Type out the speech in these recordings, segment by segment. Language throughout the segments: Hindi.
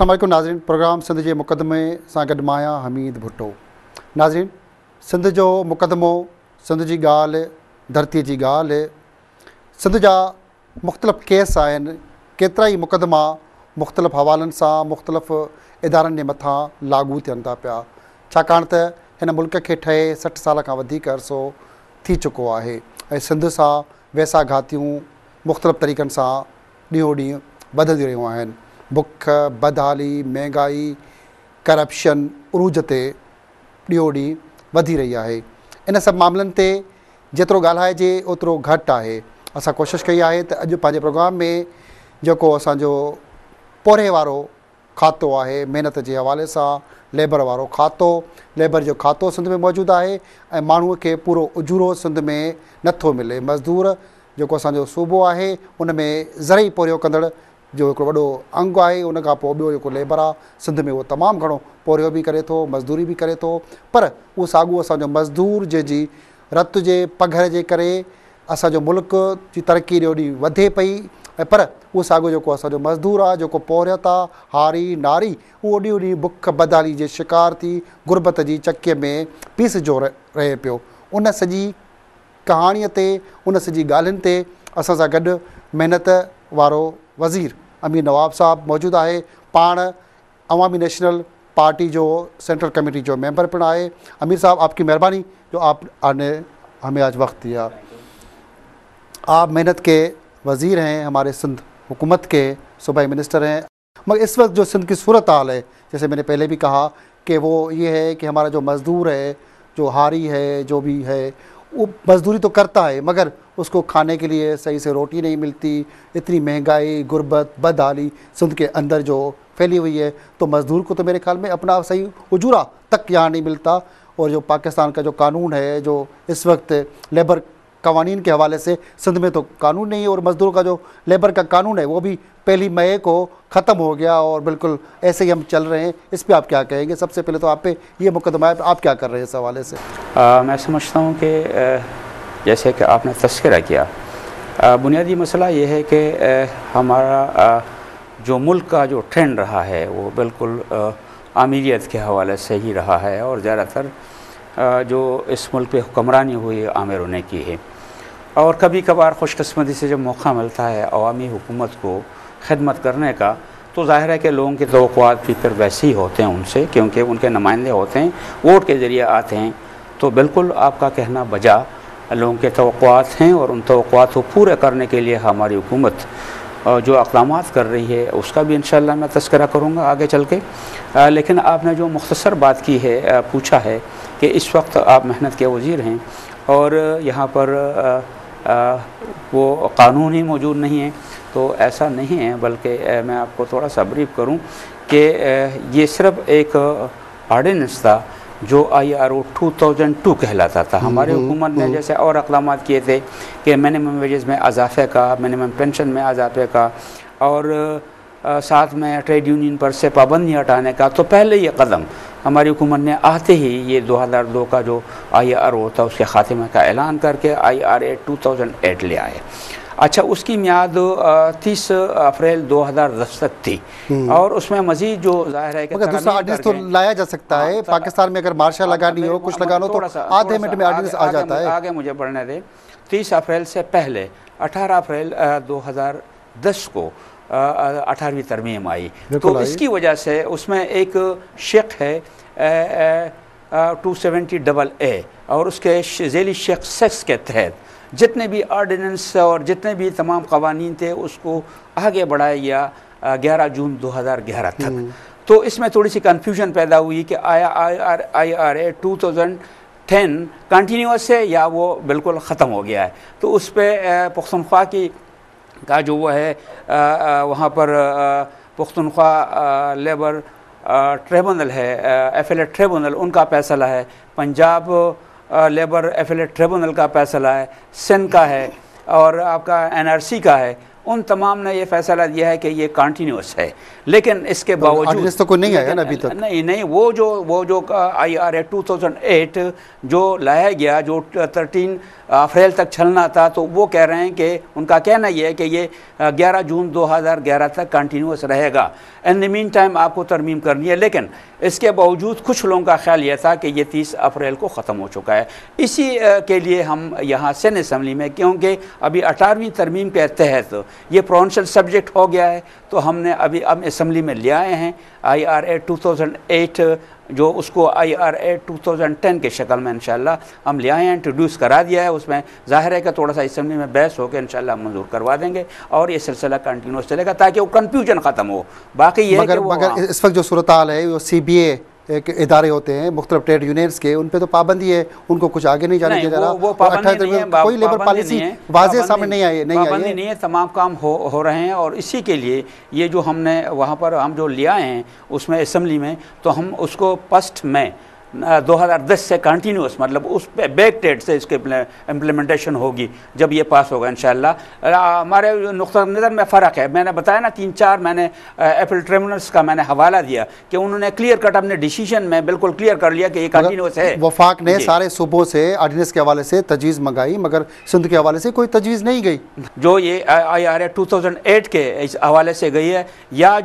अस्सलाम वालेकुम नाज़रीन। प्रोग्राम सिंध जे मुक़दमे सां गॾु मां आहियां हमीद भुट्टो। नाज़रीन, सिंध जो मुक़दमो, सिंध जी ॻाल्हि, धरतीअ जी ॻाल्हि, सिंध जा मुख़्तलिफ़ केस आहिनि। केतिरा ई मुक़दमा मुख़्तलिफ़ हवालनि सां मुख़्तलिफ़ इदारनि जे मथां लागू थियनि था पिया, छाकाणि त हिन मुल्क खे ठहे 60 साल खां वधीक अरसो थी चुको आहे ऐं सिंध सां वैसा घातियूं मुख़्तलिफ़ तरीक़नि सां ॾींहों ॾींहुं वधंदियूं रहियूं आहिनि। बुख, बदहाली, महांगाई, करप्शन उरूज ते ॾींहों ॾींहुं वधी रही आहे। इन सभु मामलनि ते जेतिरो ॻाल्हाइजे ओतिरो घटि आहे। असां कोशिशि कई आहे त अॼु पंहिंजे प्रोग्राम में जेको असांजो पोरे वारो खातो आहे, महिनत जे हवाले सां लेबर वारो खातो, लेबर जो खातो सिंध में मौजूदु आहे ऐं माण्हूअ खे पूरो उजूरो सिंध में नथो मिले। मज़दूर जेको असांजो सूबो आहे उन में ज़रई पोरियो कंदड़ जो हिकिड़ो वॾो अंग आहे। उन खां पोइ ॿियो जेको लेबर आहे सिंध में उहो तमामु घणो पोरियो बि करे थो, मज़दूरी बि करे थो, पर उहो साॻियो असांजो मज़दूर जंहिंजी रत जे पघर जे करे असांजो मुल्क जी तरक़ी ॾींहों ॾींहुं वधे पई, ऐं पर उहो साॻियो जेको असांजो मज़दूर आहे, जेको पोरियत आहे, हारी नारी, उहो ॾींहों ॾींहुं बुख बदहाली जे शिकार थी गुरबत जी चकीअ में पीसजो रहे पियो। उन सॼी कहाणीअ ते, उन सॼी ॻाल्हियुनि ते असां सां गॾु महिनत वारो वज़ीर अमीर नवाब साहब मौजूदु आहे। पाण अवामी नेशनल पार्टी जो सेंट्रल कमेटी जो मेंबर पिण आहे। अमीर साहब, आपकी मेहरबानी जो आप आने हमें आज वक्त दिया। आप मेहनत के वज़ीर हैं, हमारे सिंध हुकूमत के सूबाई मिनिस्टर हैं, मगर इस वक्त जो सिंध की सूरत हाल है, जैसे मैंने पहले भी कहा कि वो ये है कि हमारा जो मज़दूर है, जो हारी है, जो भी है, वो मज़दूरी तो करता है मगर उसको खाने के लिए सही से रोटी नहीं मिलती। इतनी महंगाई, गुर्बत, बदहाली सिंध के अंदर जो फैली हुई है, तो मज़दूर को तो मेरे ख्याल में अपना सही उजूरा तक यहाँ नहीं मिलता। और जो पाकिस्तान का जो कानून है, जो इस वक्त लेबर कवानीन के हवाले से सिंध में तो कानून नहीं है, और मज़दूर का जो लेबर का कानून है वो भी 1 मई को ख़त्म हो गया और बिल्कुल ऐसे ही हम चल रहे हैं। इस पर आप क्या कहेंगे? सबसे पहले तो आप पे ये मुकदमा है, आप क्या कर रहे हैं इस हवाले से? मैं समझता हूँ कि जैसे कि आपने तस्करा किया, बुनियादी मसला ये है कि हमारा जो मुल्क का जो ट्रेंड रहा है वो बिल्कुल आमीरियत के हवाले से ही रहा है, और ज़्यादातर जो इस मुल्क पे हुक्मरानी हुई आमिरों ने की है। और कभी कभार खुशकिस्मती से जब मौका मिलता है अवामी हुकूमत को खिदमत करने का, तो ज़ाहिर है कि लोगों की तवक्कुआत भी फिर वैसे ही होते हैं उनसे, क्योंकि उनके नुमाइंदे होते हैं, वोट के ज़रिए आते हैं। तो बिल्कुल आपका कहना बजा, लोगों के तवक्कुआत हैं और उन तवक्कुआत को पूरे करने के लिए हमारी हुकूमत जो अक़दामात कर रही है उसका भी इंशाअल्लाह मैं तज़किरा करूँगा आगे चल के। लेकिन आपने जो मुख्तसर बात की है, पूछा है कि इस वक्त आप मेहनत के वज़ीर हैं और यहाँ पर वो कानून ही मौजूद नहीं है, तो ऐसा नहीं है। बल्कि मैं आपको थोड़ा सा ब्रीफ करूँ कि ये सिर्फ एक आर्डिनेंस था जो IRO 2002 कहलाता था। हमारी हुकूमत ने जैसे और अक़दामात किए थे कि मिनिमम वेजेस में इजाफे का, मिनिमम पेंशन में इजाफे का, और साथ में ट्रेड यूनियन पर से पाबंदी हटाने का, तो पहले ये कदम हमारी हुकूमत ने आते ही ये 2002 का जो IRO था उसके ख़ात्मे का ऐलान करके IRA 2008 ले आए। अच्छा, उसकी मियाद 30 अप्रैल 2010 तक थी, और उसमें मजीद जो जाहिर है कि दूसरा आर्डिनेंस तो लाया जा सकता है। पाकिस्तान में अगर मार्शल लगानी हो, कुछ लगाना हो, तो आधे मिनट में आर्डिनेंस आ जाता है। आगे मुझे बढ़ने दे। 30 अप्रैल से पहले 18 अप्रैल 2010 को 18वीं तरमीम आई, तो इसकी वजह से उसमें एक शेख है 270AA, और उसके झेली शेख सेक्स के तहत जितने भी ऑर्डिनेंस और जितने भी तमाम कवानीन थे उसको आगे बढ़ाया गया 11 जून 2011 तक। तो इसमें थोड़ी सी कन्फ्यूजन पैदा हुई कि IRA 2010 कंटिन्यूस है या वो बिल्कुल ख़त्म हो गया है। तो उस पर पुख्तनख्वा का जो वो है वहाँ पर पुख्तनख्वा लेबर ट्रिब्यूनल है, एफिलेट ट्रिब्यूनल, उनका फैसला है। पंजाब लेबर एफिलेट ट्रिब्यूनल का फैसला है, सिंध का है, और आपका NRC का है, उन तमाम ने ये फैसला दिया है कि ये कंटिन्यूस है। लेकिन इसके बावजूद तो कोई नहीं आया ना अभी तक। नहीं, वो जो IRA 2008 जो लाया गया, जो 13 अप्रैल तक चलना था, तो वो कह रहे हैं कि उनका कहना ये है कि ये 11 जून 2011 तक कंटिन्यूस रहेगा। इन द मीन टाइम आपको तरमीम करनी है। लेकिन इसके बावजूद कुछ लोगों का ख्याल ये था कि ये 30 अप्रैल को ख़त्म हो चुका है। इसी के लिए हम यहाँ सेनेट असम्बली में, क्योंकि अभी 18वीं तरमीम के तहत ये प्रोविंशियल सब्जेक्ट हो गया है, तो हमने अभी असम्बली में ले आए हैं IRA 2008 जो उसको IRA 2010 के शक्ल में इंशाल्लाह हम ले आए हैं, इंट्रोड्यूस करा दिया है। उसमें ज़ाहिर है कि थोड़ा सा असम्बली में बहस होकर इंशाल्लाह मंजूर करवा देंगे और ये सिलसिला कंटिन्यूस चलेगा ताकि वो कन्फ्यूजन ख़त्म हो। बाकी ये मगर इस वक्त जो सूरत हाल है, वो CBA एक इदारे होते हैं मुख्तलिफ ट्रेड यूनियंस के, उन पे तो पाबंदी है, उनको कुछ आगे नहीं जाने दिया जा रहा। वो पाबंदी नहीं है, कोई लेबर पॉलिसी वाज़ेह सामने नहीं आई, पाबंदी नहीं है, तमाम काम हो रहे हैं। और इसी के लिए ये जो हमने वहाँ पर हम जो ले आए हैं उसमें असम्बली में, तो हम उसको 1 मई 2010 से कंटिन्यूस, मतलब उस पे बैक डेट से इसके इम्प्लीमेंटेशन होगी जब ये पास होगा इंशाल्लाह। हमारे नुक्ता नज़र में फ़र्क है। मैंने बताया ना 3-4 मैंने अपील ट्रिब्यूनल्स का मैंने हवाला दिया कि उन्होंने क्लियर कट अपने डिसीजन में बिल्कुल क्लियर कर लिया कि ये कंटिन्यूस है। वफाक ने सारे सूबों से ऑर्डिनेंस के हवाले से तजवीज़ मंगाई, मगर सिंध के हवाले से कोई तजवीज़ नहीं गई। जो ये IRA 2008 के इस हवाले से गई है या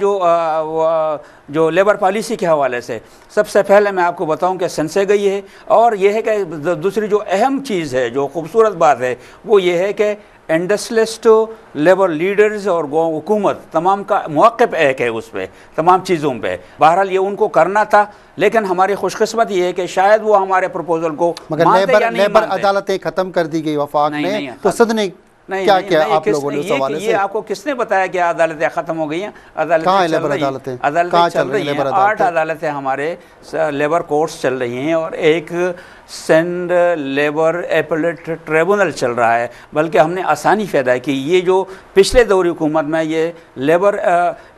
जो लेबर पॉलिसी के हवाले से, सबसे पहले मैं आपको बताऊं कि सन से गई है। और यह है कि दूसरी जो अहम चीज़ है, जो खूबसूरत बात है, वो ये है कि इंडस्ट्रियलिस्ट, लेबर लीडर्स और हुकूमत तमाम का मौक़िफ़ एक है उस पर, तमाम चीज़ों पे। बहरहाल ये उनको करना था, लेकिन हमारी खुशकिस्मत ये है कि शायद वो हमारे प्रपोजल को मगर लेबर अदालतें ख़त्म कर दी गई वफाक ने, तो सद ने क्या आप लोगों ने ये आपको किसने बताया कि अदालतें ख़त्म हो गई हैं? अदालतें चल रही हैं। 8 अदालतें हमारे लेबर कोर्ट्स चल रही हैं और एक सिंध लेबर एपेलेट ट्रिब्यूनल चल रहा है। बल्कि हमने आसानी पैदा की, ये जो पिछले दौर हुकूमत में ये लेबर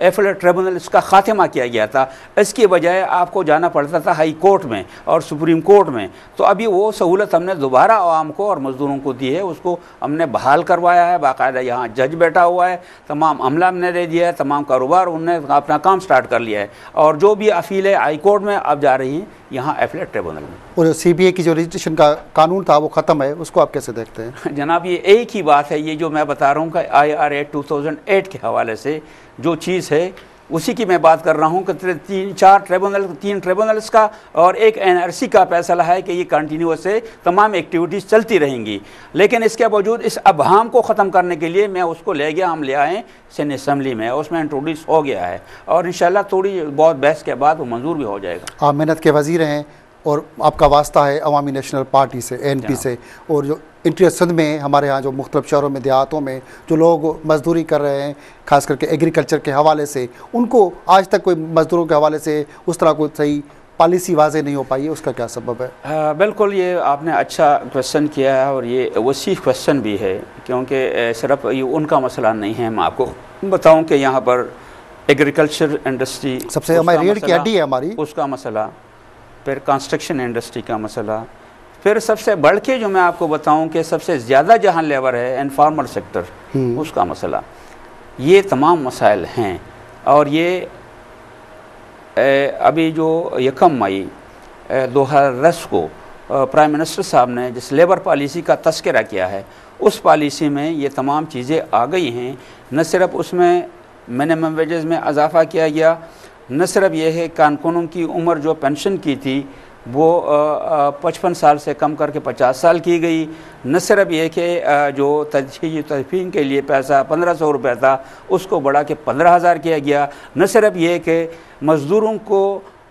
एपेलेट ट्रिब्यूनल इसका ख़ात्मा किया गया था, इसकी बजाय आपको जाना पड़ता था हाई कोर्ट में और सुप्रीम कोर्ट में। तो अभी वो सहूलत हमने दोबारा आवाम को और मज़दूरों को दी है, उसको हमने बहाल करवाया है। बाकायदा यहाँ जज बैठा हुआ है, तमाम अमला हमने दे दिया है, तमाम कारोबार उनने अपना काम स्टार्ट कर लिया है। और जो भी अपीलें हाई कोर्ट में अब जा रही हैं यहाँ एपेलेट ट्रिब्यूनल में। और CBA की जो रजिस्ट्रेशन का कानून था वो ख़त्म है, उसको आप कैसे देखते हैं? जनाब, ये एक ही बात है, ये जो मैं बता रहा हूँ कि IRA 2008 के हवाले से जो चीज़ है उसी की मैं बात कर रहा हूँ कि 3 ट्रिब्यूनल्स का और एक NRC का फैसला है कि ये कंटिन्यूस से तमाम एक्टिविटीज़ चलती रहेंगी। लेकिन इसके बावजूद इस अबहाम को ख़त्म करने के लिए मैं उसको ले गया, हम ले आए सेनेट असम्बली में, उसमें इंट्रोड्यूस हो गया है और इंशाल्लाह थोड़ी बहुत बहस के बाद वो मंजूर भी हो जाएगा। आप मेहनत के वज़ीर हैं और आपका वास्ता है अवामी नेशनल पार्टी से, ANP से, और जो इंटीरियर सिंध में हमारे यहाँ जो मुख्तलिफ शहरों में, देहातों में जो लोग मजदूरी कर रहे हैं, ख़ास करके एग्रीकल्चर के हवाले से, उनको आज तक कोई मज़दूरों के हवाले से उस तरह कोई सही पॉलिसी वाज़ेह नहीं हो पाई है, उसका क्या सबब है? बिल्कुल, ये आपने अच्छा क्वेश्चन किया है और ये वसी क्वेश्चन भी है, क्योंकि सिर्फ ये उनका मसला नहीं है। मैं आपको बताऊँ कि यहाँ पर एग्रीकल्चर इंडस्ट्री सबसे हमारी रीढ़ की हड्डी है हमारी, उसका मसला, फिर कंस्ट्रक्शन इंडस्ट्री का मसला, फिर सबसे बढ़ के जो मैं आपको बताऊं कि सबसे ज़्यादा जहां लेबर है इनफॉर्मल सेक्टर, उसका मसला। ये तमाम मसाइल हैं और ये अभी जो 1 मई 2010 को प्राइम मिनिस्टर साहब ने जिस लेबर पॉलिसी का तस्करा किया है, उस पॉलिसी में ये तमाम चीज़ें आ गई हैं। न सिर्फ उसमें मिनिमम वेजेस में इजाफ़ा किया गया, न सिर्फ ये है कारकुनों की उम्र जो पेंशन की थी वो 55 साल से कम करके 50 साल की गई, न सिर्फ ये कि जो तदफीन के लिए पैसा 1500 रुपये था उसको बढ़ा के 15,000 किया गया, न सिर्फ ये कि मज़दूरों को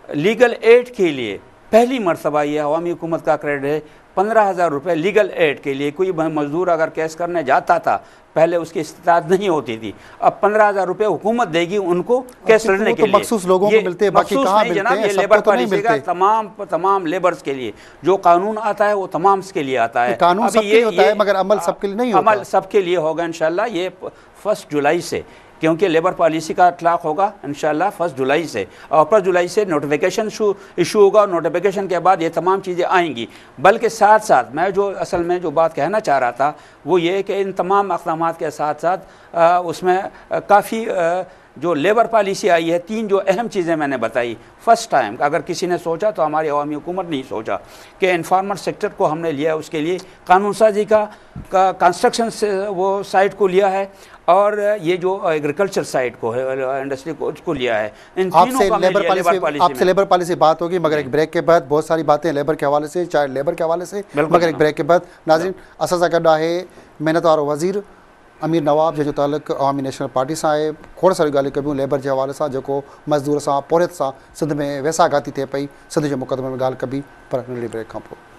लीगल एड के लिए पहली मरतबा ये अवामी हुकूमत का क्रेडिट है 15,000 रुपये लीगल एड के लिए। कोई मज़दूर अगर केस करने जाता था पहले उसकी इस्तात नहीं होती थी, अब 15,000 रुपये हुकूमत देगी उनको केस लड़ने के लिए। मखसूस लोगों को मिलते हैं, बाकी कहाँ मिलते जनाब, ये लेबर पॉलिसी का तमाम लेबर्स के लिए जो कानून आता है वो तमाम के लिए आता है। कानून सबके लिए होता है मगर अमल सबके लिए नहीं होता। अमल सबके लिए होगा इंशाल्लाह। ये 1 जुलाई से क्योंकि लेबर पॉलिसी का इतलाक़ होगा इंशाअल्लाह 1 जुलाई से, और 1 जुलाई से नोटिफिकेशन इशू होगा, और नोटिफिकेशन के बाद ये तमाम चीज़ें आएंगी। बल्कि साथ साथ मैं जो असल में जो बात कहना चाह रहा था वो ये कि इन तमाम अक़दामात के साथ साथ उसमें काफ़ी जो लेबर पॉलिसी आई है, 3 जो अहम चीज़ें मैंने बताई। फ़र्स्ट टाइम अगर किसी ने सोचा तो हमारी अवामी हुकूमत नहीं सोचा कि इन्फॉर्मल सेक्टर को हमने लिया, उसके लिए कानून साजी का कंस्ट्रक्शन से वो साइड को लिया है, और ये जो एग्रीकल्चर साइड को है, इंडस्ट्री को, उसको लिया है। इन तीनों का आपसे लेबर पॉलिसी बात होगी, मगर एक ब्रेक के बाद बहुत सारी बातें लेबर के हवाले से, चाहे लेबर के हवाले से, मगर एक ब्रेक के बाद। नाज़रीन, असां सां गॾु आहे महिनत वारो वज़ीर अमीर नवाब, जंहिंजो तालुक़ु अवामी नेशनल पार्टी सां आहे। खोड़ सारियूं ॻाल्हियूं कयूं लेबर जे हवाले सां, जेको मज़दूर सां पोरियत सां सिंध में वैसाघाती थिए पई, सिंध जे मुक़दमे में ॻाल्हि कबी, पर नंढड़ी ब्रेक खां पोइ।